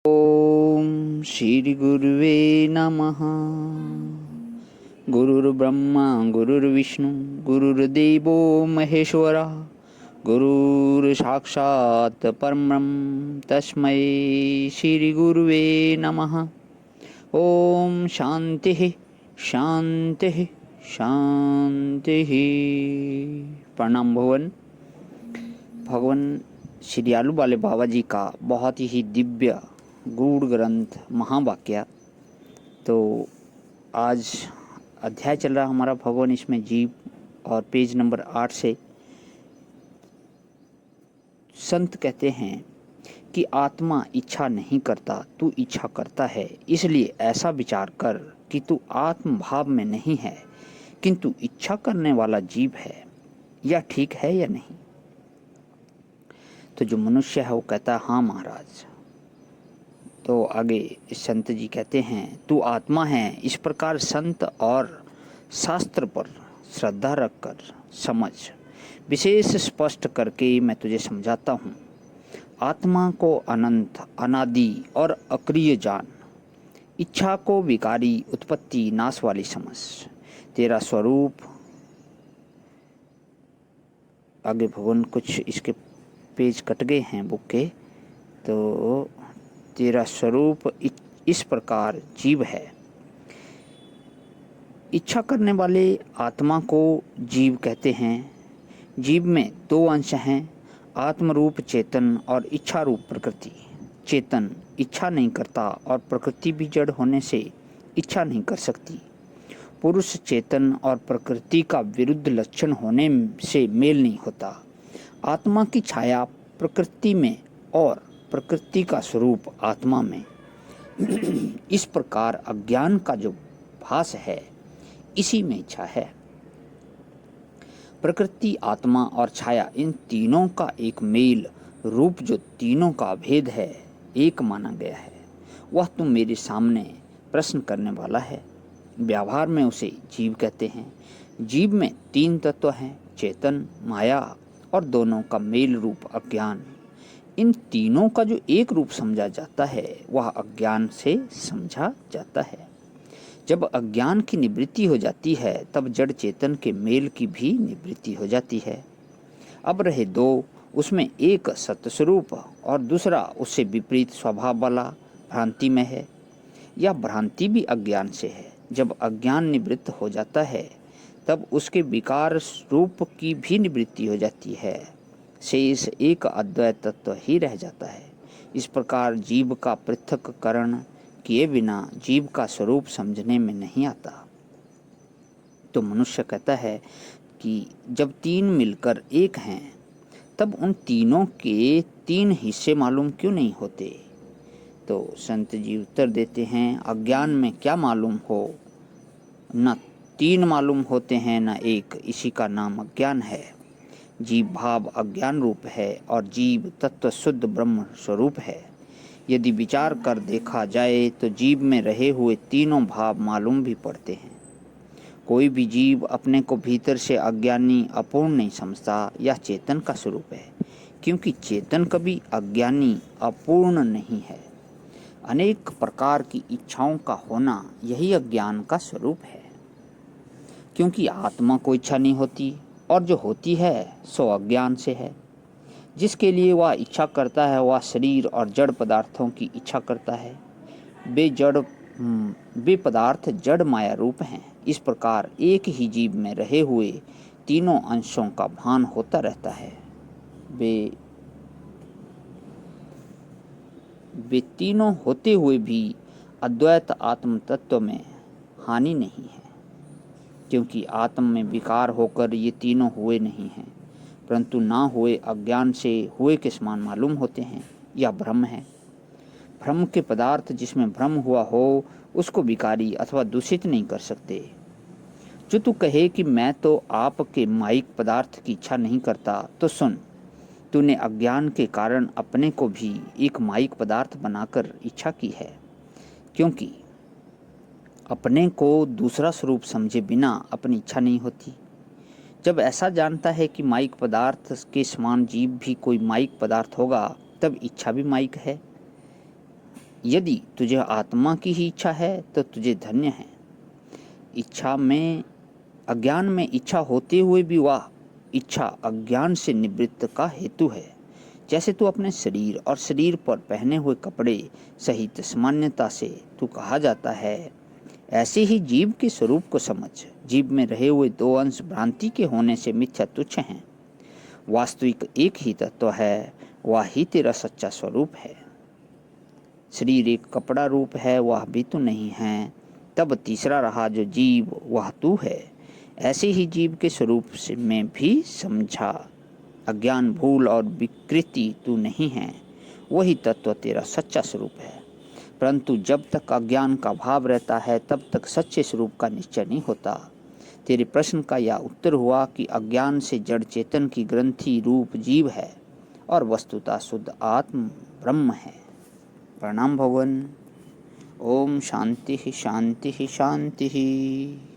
ओम श्री गुरुवे नमः। गुरुर्ब्रह्मा गुरुर्विष्णु गुरुर्देवो महेश्वरा गुरुर्साक्षात् परब्रह्म तस्मै श्री गुरुवे नमः। ओम शांति शांति शांति। प्रणाम भवन। भगवान श्री आलू वाले बाबा जी का बहुत ही दिव्य गूढ़ ग्रंथ महावाक्य। तो आज अध्याय चल रहा हमारा भगवान इसमें जीव, और पेज नंबर 8 से संत कहते हैं कि आत्मा इच्छा नहीं करता, तू इच्छा करता है। इसलिए ऐसा विचार कर कि तू आत्म भाव में नहीं है, किंतु इच्छा करने वाला जीव है। यह ठीक है या नहीं? तो जो मनुष्य है वो कहता है हाँ महाराज। तो आगे संत जी कहते हैं तू आत्मा है। इस प्रकार संत और शास्त्र पर श्रद्धा रखकर समझ, विशेष स्पष्ट करके मैं तुझे समझाता हूँ। आत्मा को अनंत, अनादि और अक्रिय जान। इच्छा को विकारी, उत्पत्ति नाश वाली समझ। तेरा स्वरूप, आगे भगवान कुछ इसके पेज कट गए हैं बुक के, तो तेरा स्वरूप इस प्रकार जीव है। इच्छा करने वाले आत्मा को जीव कहते हैं। जीव में दो अंश हैं, आत्म रूप चेतन और इच्छा रूप प्रकृति। चेतन इच्छा नहीं करता और प्रकृति भी जड़ होने से इच्छा नहीं कर सकती। पुरुष चेतन और प्रकृति का विरुद्ध लक्षण होने से मेल नहीं होता। आत्मा की छाया प्रकृति में और प्रकृति का स्वरूप आत्मा में। इस प्रकार अज्ञान का जो भास है, इसी में इच्छा है। प्रकृति, आत्मा और छाया, इन तीनों का एक मेल रूप जो तीनों का भेद है, एक माना गया है। वह तुम मेरे सामने प्रश्न करने वाला है। व्यवहार में उसे जीव कहते हैं। जीव में तीन तत्व हैं, चेतन, माया और दोनों का मेल रूप अज्ञान। इन तीनों का जो एक रूप समझा जाता है, वह अज्ञान से समझा जाता है। जब अज्ञान की निवृत्ति हो जाती है, तब जड़ चेतन के मेल की भी निवृत्ति हो जाती है। अब रहे दो, उसमें एक सत्स्वरूप और दूसरा उससे विपरीत स्वभाव वाला भ्रांति में है। यह भ्रांति भी अज्ञान से है। जब अज्ञान निवृत्त हो जाता है, तब उसके विकार रूप की भी निवृत्ति हो जाती है। शेष एक अद्वैत तत्व ही रह जाता है। इस प्रकार जीव का पृथक्करण किए बिना जीव का स्वरूप समझने में नहीं आता। तो मनुष्य कहता है कि जब तीन मिलकर एक हैं, तब उन तीनों के तीन हिस्से मालूम क्यों नहीं होते? तो संत जी उत्तर देते हैं, अज्ञान में क्या मालूम हो? न तीन मालूम होते हैं न एक, इसी का नाम अज्ञान है। जीव भाव अज्ञान रूप है और जीव तत्व शुद्ध ब्रह्म स्वरूप है। यदि विचार कर देखा जाए तो जीव में रहे हुए तीनों भाव मालूम भी पड़ते हैं। कोई भी जीव अपने को भीतर से अज्ञानी, अपूर्ण नहीं समझता। यह चेतन का स्वरूप है, क्योंकि चेतन कभी अज्ञानी, अपूर्ण नहीं है। अनेक प्रकार की इच्छाओं का होना यही अज्ञान का स्वरूप है। क्योंकि आत्मा को इच्छा नहीं होती, और जो होती है सो अज्ञान से है। जिसके लिए वह इच्छा करता है, वह शरीर और जड़ पदार्थों की इच्छा करता है। वे पदार्थ जड़ माया रूप हैं। इस प्रकार एक ही जीव में रहे हुए तीनों अंशों का भान होता रहता है। वे तीनों होते हुए भी अद्वैत आत्म तत्व में हानि नहीं है, क्योंकि आत्म में विकार होकर ये तीनों हुए नहीं हैं, परंतु ना हुए अज्ञान से हुए के समान मालूम होते हैं। यह भ्रम है। भ्रम के पदार्थ जिसमें भ्रम हुआ हो, उसको विकारी अथवा दूषित नहीं कर सकते। जो तू कहे कि मैं तो आपके माइक पदार्थ की इच्छा नहीं करता, तो सुन, तूने अज्ञान के कारण अपने को भी एक माइक पदार्थ बनाकर इच्छा की है। क्योंकि अपने को दूसरा स्वरूप समझे बिना अपनी इच्छा नहीं होती। जब ऐसा जानता है कि माइक पदार्थ के समान जीव भी कोई माइक पदार्थ होगा, तब इच्छा भी माइक है। यदि तुझे आत्मा की ही इच्छा है तो तुझे धन्य है। अज्ञान में इच्छा होते हुए भी वह इच्छा अज्ञान से निवृत्त का हेतु है। जैसे तू अपने शरीर और शरीर पर पहने हुए कपड़े सहित सामान्यता से तू कहा जाता है, ऐसे ही जीव के स्वरूप को समझ। जीव में रहे हुए दो अंश भ्रांति के होने से मिथ्या तुच्छ हैं। वास्तविक एक ही तत्व है, वह ही तेरा सच्चा स्वरूप है। शरीर एक कपड़ा रूप है, वह भी तू नहीं है। तब तीसरा रहा जो जीव, वह तू है। ऐसे ही जीव के स्वरूप से में भी समझा। अज्ञान, भूल और विकृति तू नहीं है, वही तत्व तेरा सच्चा स्वरूप है। परंतु जब तक अज्ञान का भाव रहता है तब तक सच्चे स्वरूप का निश्चय नहीं होता। तेरे प्रश्न का यह उत्तर हुआ कि अज्ञान से जड़ चेतन की ग्रंथि रूप जीव है और वस्तुतः शुद्ध आत्म ब्रह्म है। प्रणाम भवन। ओम शांति शांति शांति।